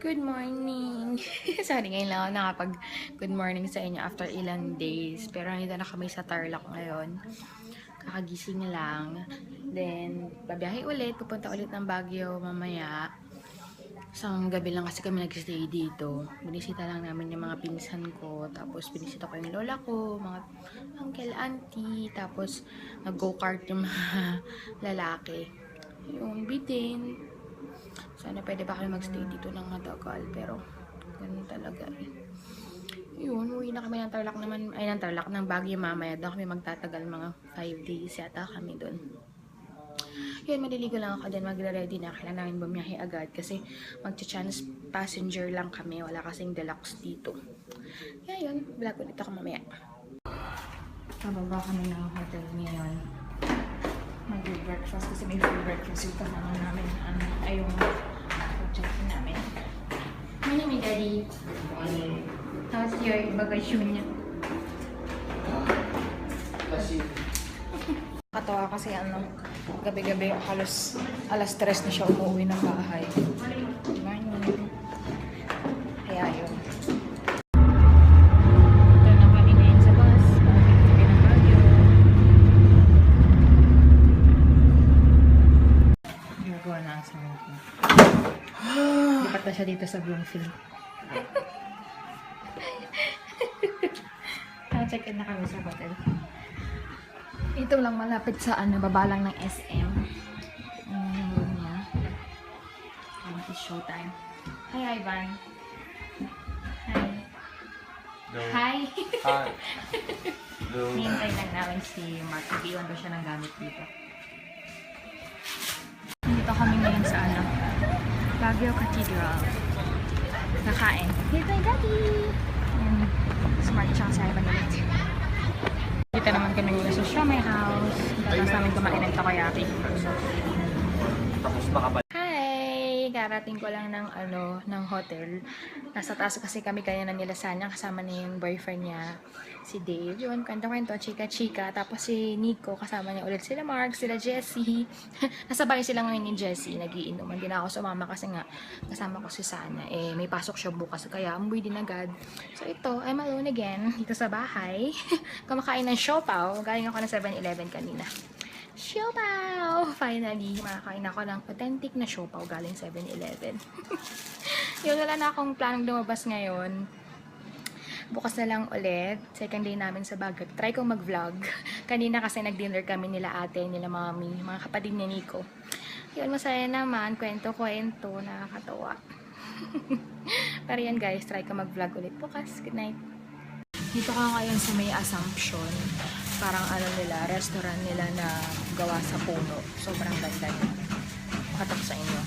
Good morning! Sorry, ngayon lang ako nakapag-good morning sa inyo after ilang days. Pero nandito na kami sa Tarlac ngayon. Kakagising lang. Then, babiyahe ulit. Pupunta ulit ng Baguio mamaya. Isang gabi lang kasi kami nag-stay dito. Binisita lang namin yung mga pinsan ko. Tapos, binisita ko yung lola ko, mga uncle, auntie. Tapos, nag-go-kart yung mga lalaki. Yung bitin. Sana pwede ba kami magstay dito ng matagal, pero ganun talaga eh. Yun, uwi na kami ng Tarlac naman, ay ng Tarlac, ng Baguio mamaya. Doon kami magtatagal, mga 5 days yata kami doon. Yun, maliligo lang ako din, magre-ready na. Kailangan namin bumiyahe agad kasi mag-chance passenger lang kami, wala kasing deluxe dito. Kaya yun, vlog ulit ako mamaya. Pababa kami ng hotel ngayon. Mag-breakfast kasi may free breakfast yung kasama namin. Ay yung project namin. My name is Daddy. How's your bagage niya? Katawa kasi gabi-gabi halos alas 3 na siya umuwi ng bahay. Morning. Kaya yun. Lipat na siya dito sa Bloomfield. Check-in na kami sa hotel. Ito lang malapit sa baba lang ng SM. Yung room niya. It's showtime. Hi, Ivan. Hi. No. Hi. Hi. No. Hintay lang namin si Mark. Nag-iwan ba siya ng gamit dito? Dito kami ngayon sa Baguio Cathedral. Kakain. Here's my daddy! And smart siya sa Ivan ulit. Dito naman kami ngayon sa Siomai House. Tapos namin kumain ng takoyaki. Tapos makapal. Hi! Karating ko lang ng hotel. Nasa taas kasi kami kanina nila Sanya. Kasama na yung boyfriend niya, si Dave. Yun, kwento-kwento, chika-chika. Tapos si Nico, kasama niya ulit sila Mark, sila Jessie. Nasa bahay sila ngayon ni Jessie. Nagiinom. Hindi na ako sumama kasi nga kasama ko si Sanya. May pasok siya bukas. Kaya umuwi din agad. So ito, I'm alone again. Dito sa bahay. Kumakain ng siopaw. Galing ako ng 7-Eleven kanina. Siopaw! Finally, makakain ako ng authentic na siopaw galing 7-Eleven. Yun, wala na akong planong lumabas ngayon. Bukas na lang ulit. Second day namin sa Baguio. Try kong mag-vlog. Kanina kasi nag-dinner kami nila ate, nila mami, mga kapatid ni Nico. Yun, masaya naman. Kwento-kwento. Nakakatawa. Pero yan guys, try kong mag-vlog ulit bukas. Good night. Dito ka ngayon sa may Assumption. Parang restaurant nila na gawa sa puno. Sobrang ganda niya. Katak sa inyo.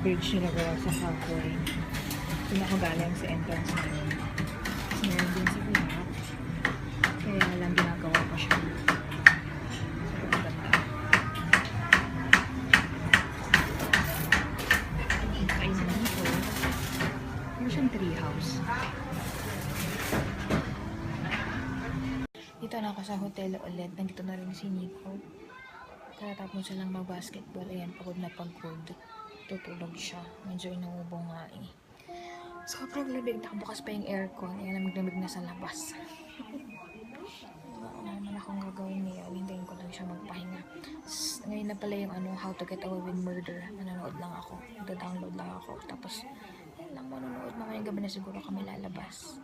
Bridge nila gawa sa Halfway. Doon ako galing sa entrance namin. Meron din sa pinaka. Kaya lang ginagawa ko siya. Sobrang ganda. Kain na dito. Meron siyang treehouse. Dito na ako sa hotel ulit. Nandito na rin si Nico. Katatapon silang mag-basketball. Ayan, pagod na pagod. Tutulog siya. Medyo inuubong nga eh. Sobrang lamig. Nakabukas pa yung aircon. Ayan, lamig na sa labas. Wala naman akong gagawin ngayon. Hintayin ko lang siya magpahinga. Ngayon na pala yung How to Get Away with Murder. Manonood lang ako. Download lang ako. Tapos, yun lang manonood. Mamayang gabi na siguro kami lalabas.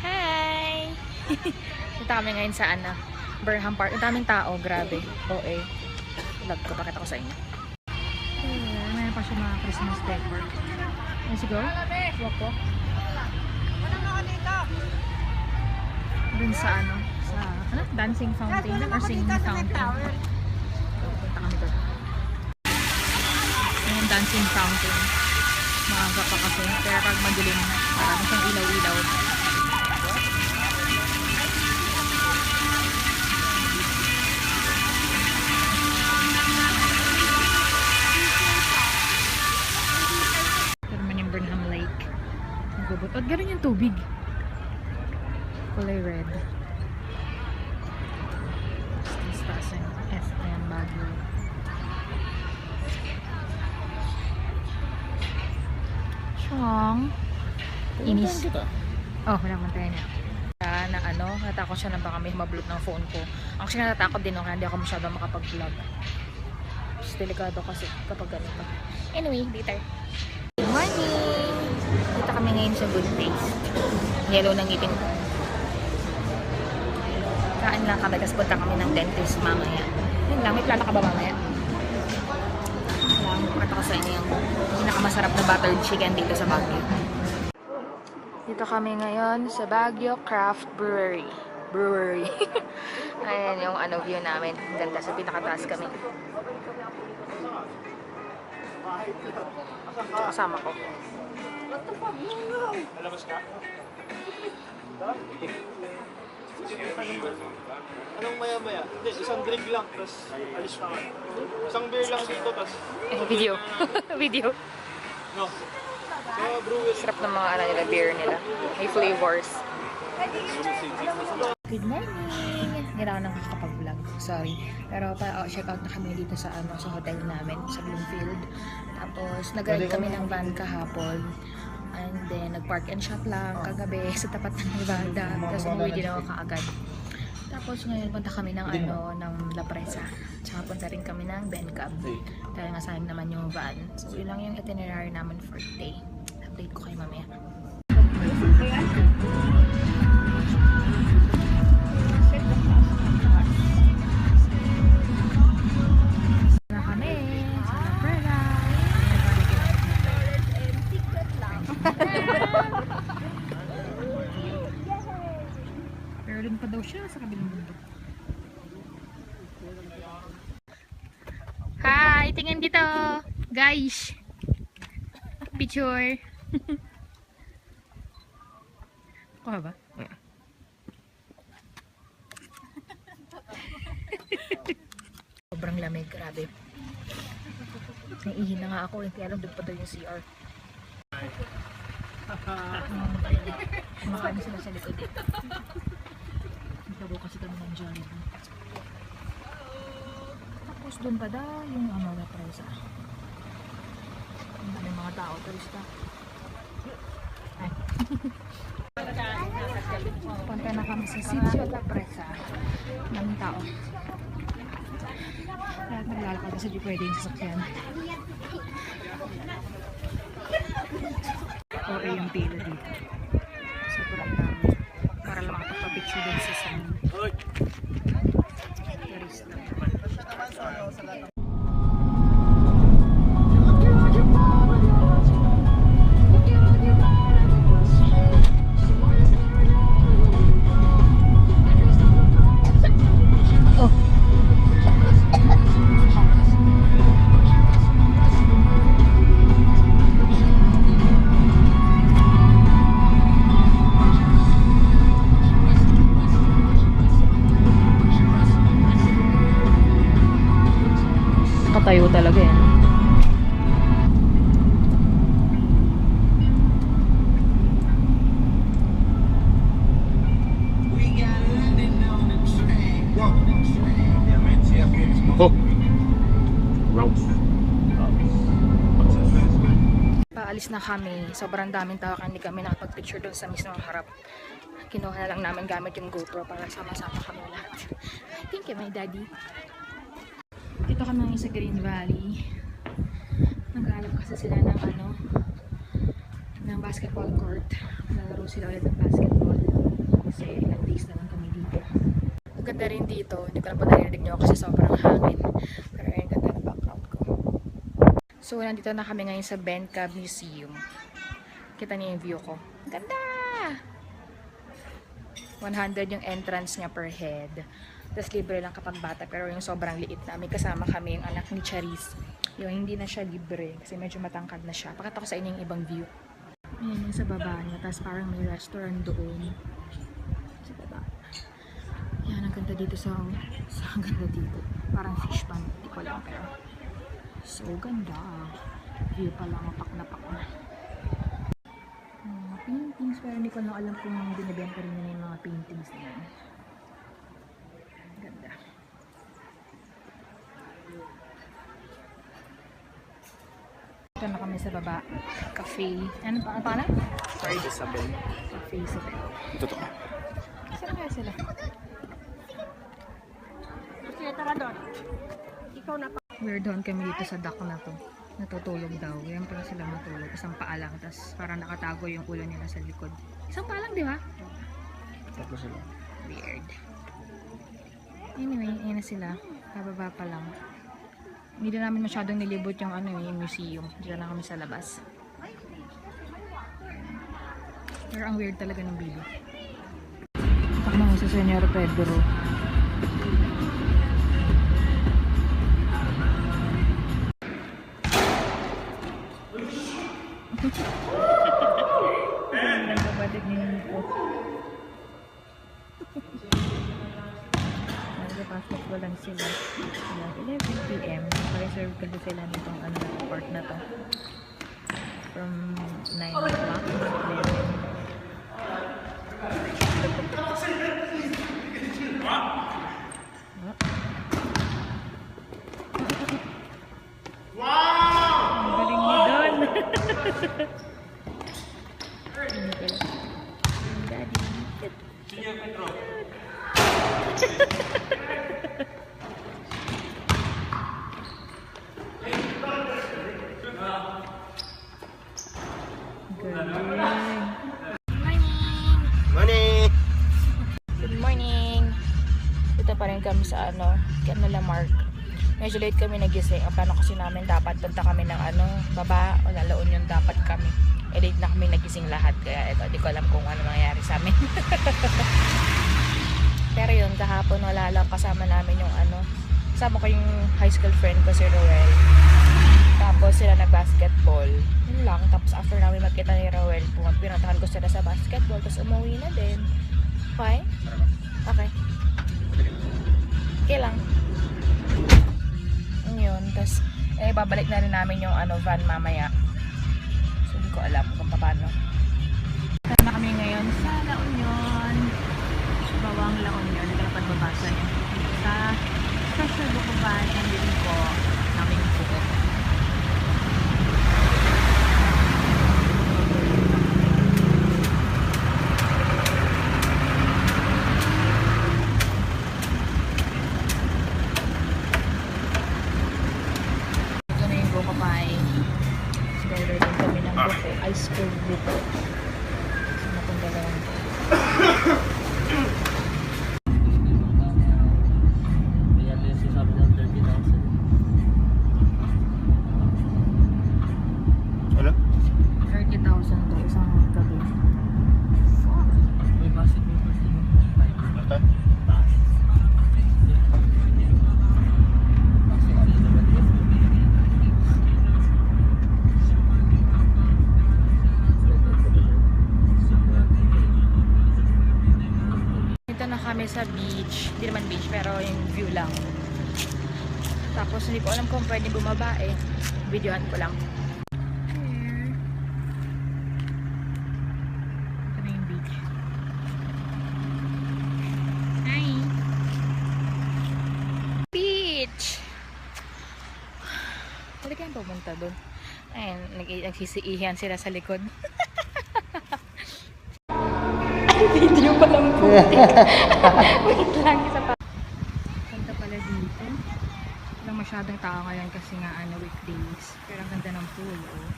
Hi! Ito kami ngayon sa Burnham Park. Ang daming tao. Grabe. OA. Vlog ko. Pakita ko sa inyo. Mayroon pa siya mga Christmas decor. Let's go. Walk. Dun sa dancing fountain or singing fountain. Punta kami doon. Yung dancing fountain. Maaga pa kasi. Kaya pag madilim, parang siyang ilaw-ilaw. Burnham Lake. At gano'n yung tubig. Kulay red. SM Baguio. song. Inis. Oh, wala akong tayo niya. Na ano, natakot siya na baka may mablot ng phone ko. Ang siya natatakot din nung hindi ako masyadong makapag-vlog. Mas delikado kasi kapag ganito. Anyway, later. Good morning! Dito kami ngayon sa Good Taste. Yellow ng ngipin ko. Kain lang kami, tapos punta kami ng dentist mamaya. Yun lang, may plano ka ba mamaya? Wala, pakita ko sa inyo yung pinakamasarap na buttered chicken dito sa Baguio. Dito kami ngayon sa Baguio Craft Brewery. Ayan yung ano view namin. Ganda, sa pinakataas kami. Kasama ko. Anong maya-maya? Hindi, isang drink lang, tapos alis na ka. Isang beer lang dito, tapos... Video. Video. No. So, brewery. Sarap ng mga ano nila, beer nila. May flavors. Good morning! Hindi na ako nakakapag-vlog. Sorry. Pero check out na kami dito sa sa hotel namin, sa Bloomfield. Tapos, nag-ride kami ng van kahapon. And then, nag-park and shop lang kagabi sa tapat ng Nevada. Tapos, umuwi din ako kaagad. Tapos, ngayon, punta kami ng ng La Presa. Tsaka punta rin kami ng Bencab. Dahil nga sayang naman yung van. So, yun lang yung itinerary namin for today. Update ko kayo mamaya. Na kami sa La Presa. Pero dun pa daw siya sa kabilang bundok. Hi! Tingin dito! Guys! Picture! Kuha ba? Sobrang lamig, grabe. Naiihi na nga ako, hindi alam doon pa daw yung CR. Kumakain sila sa likod dito. Nagtago kasi kami ng Jollibee. Tapos doon pa daw yung La Presa. May mga tao, turista. Punta na kami sa Sitio La Presa. Daming tao. Lahat naglalakad kasi di pwede yung sasakyan. OA yung pila dito. Sobrang dami. Para lang makapag-picture din sa sun. Turista. Katayo talaga yan. Oh! Rouse. Paalis na kami. Sobrang daming tao kaya hindi kami nakapag-picture doon sa mismong harap. Kinuha na lang namin gamit yung GoPro para sama-sama kami lahat. Thank you, my daddy. Dito kami sa Green Valley. Nag-aalap kasi sila ng ng basketball court. Nalaro sila ulit ng basketball. Kasi ilang days na lang kami dito. Ang ganda rin dito. Hindi ko na po narinig nyo kasi sobrang hangin. Pero ayun, ganda na background ko. So, nandito na kami ngayon sa Bencab Museum. Kita niyo yung view ko. Ganda! 100 yung entrance niya per head. Tapos libre lang kapag bata, pero yung sobrang liit na. May kasama kami yung anak ni Charis. Yung hindi na siya libre kasi medyo matangkad na siya. Pakita ko sa inyo yung ibang view. Ayan yung sa baba niya. Tapos parang may restaurant doon. Sa baba. Yan, ang ganda dito sa ganda dito. Parang fish pond. Hindi ko lang pero. So ganda. View pa lang, mapak na pak na. Mga paintings, pero hindi ko lang alam kung binibenta rin nila yung mga paintings na yan. Ganda. Dito na kami sa baba. Cafe. Ano pa? Ano pangalan? Friday 7. Cafe sa baba. Ito to. Saan kaya sila? We're doon kami dito sa dock na to. Natutulog daw. Yan pala sila matulog. Isang paa lang. Tapos parang nakatago yung ulo nila sa likod. Isang paa lang, di ba? Tapos sila. Weird. Anyway, ayun na sila. Bababa pa lang. Hindi na namin masyadong nilibot yung ano yung museum. Diyan na kami sa labas. Pero ang weird talaga ng bilo. Ako naman sa Senyor Pedro. Nagbabatid ni Nico. Nagbabasketball lang sila. 11 PM. Pa-reserve kasi sila nitong ano, court na to. From 9 o'clock to 11. Wow! Ang galing mo doon. Money! Good morning! Dito pa rin kami sa ano, Canela Mark. Medyo late kami nagising. Ang plano kasi namin dapat punta kami ng ano, baba o lalaon yung dapat kami. Late na kami nagising lahat. Kaya ito, di ko alam kung ano mangyayari sa amin. Pero yun, kahapon wala lang kasama namin yung ano. Kasama ko yung high school friend ko si Roel. Tapos sila nag-basketball. Yun lang. Tapos after namin magkita ni Roel, pinuntahan ko sila sa basketball. Tapos umuwi na din. Okay? Okay. Okay lang. Yun. Tapos, babalik na rin namin yung ano, van mamaya. So, hindi ko alam kung paano. Saan na kami ngayon? Sa La Union. Bawang La Union. Hindi ka pagbabasa niya. Sa special bukuban and din ko namin buko. Ito na yung buko pie. Order din kami ng buko. Ice cream buko. So, natong dalawang to. Ano? 30,000 to isang gabi. Ito? Dito na kami sa beach. Hindi naman beach, pero yung view lang. Tapos hindi ko alam kung pwede bumaba eh. Videohan ko lang. Here. Ito na yung beach. Hi! Beach! Pwede kayong pumunta doon. Ayun, nagsisiihan sila sa likod. Video pa lang po. Wait lang, isa pa. Ganda pala dito. Walang masyadong tao ngayon kasi nga ano, weekdays. Pero ang ganda ng pool, oh.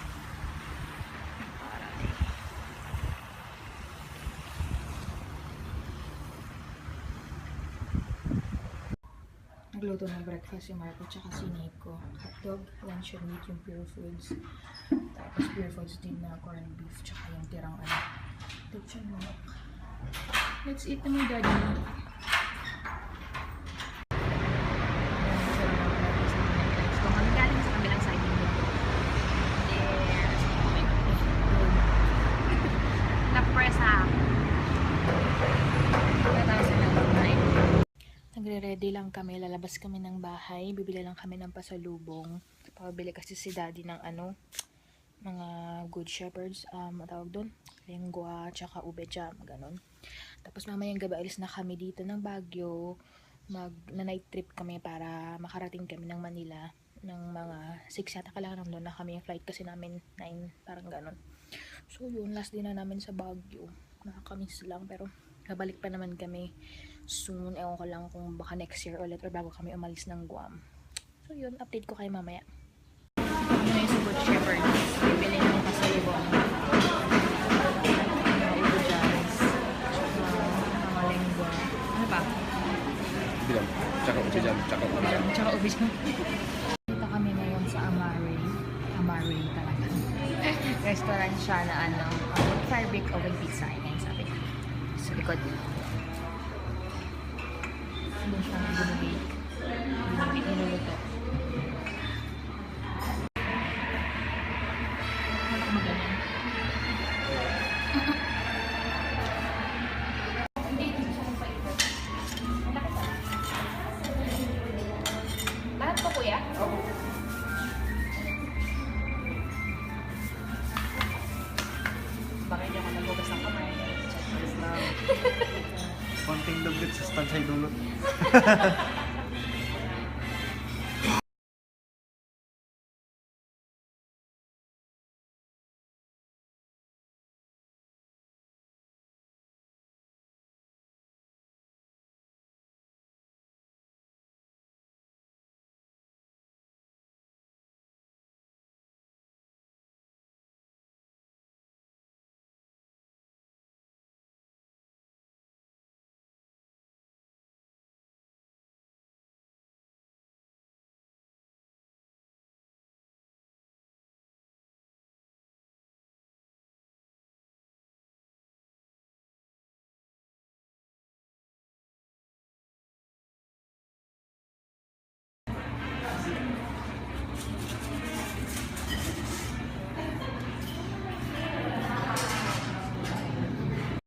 Aray. Nagluto ng breakfast si Marco tsaka si Nico. Hotdog, lunch and meat yung Pure Foods. Tapos Pure Foods din na corned beef tsaka yung tirang ano. Lechon manok. Let's eat na mo, Daddy. So, magaling sa kabilang side dito. Yes. Na-press ha. Nagre-ready lang kami. Lalabas kami ng bahay. Bibili lang kami ng pasalubong. Pabili kasi si Daddy ng ano, mga Good Shepherds, matawag doon, lengua, tsaka ube jam, ganun. Tapos mamayang gabi alis na kami dito ng Baguio, na night trip kami para makarating kami ng Manila ng mga 6 yata kailangan nandun na kami. Yung flight kasi namin 9, parang ganon. So yun, last din na namin sa Baguio. Nakakamiss lang, pero babalik pa naman kami soon. Ewan ko lang kung baka next year ulit or bago kami umalis ng Guam. So yun, update ko kayo mamaya. Ito yung sa Good Shepherd. Bibili ng pasalubong. Mga ulo jars. Mga lengua. Ano pa? Bilang. Tsaka ubi jam. Tsaka ubi jam. Tsaka ubi jam. Dito kami ngayon sa Amare. Amare talaga. Restaurant siya na ano, fire bake oven pizza. Yan sabi niya. Sa likod. Doon siya binibake. Niluluto. Wala mo ganyan. Lahat po kuya? Oo. Bakit niya ako naghugas ng kamay? Konting lugit sa stansay dulot.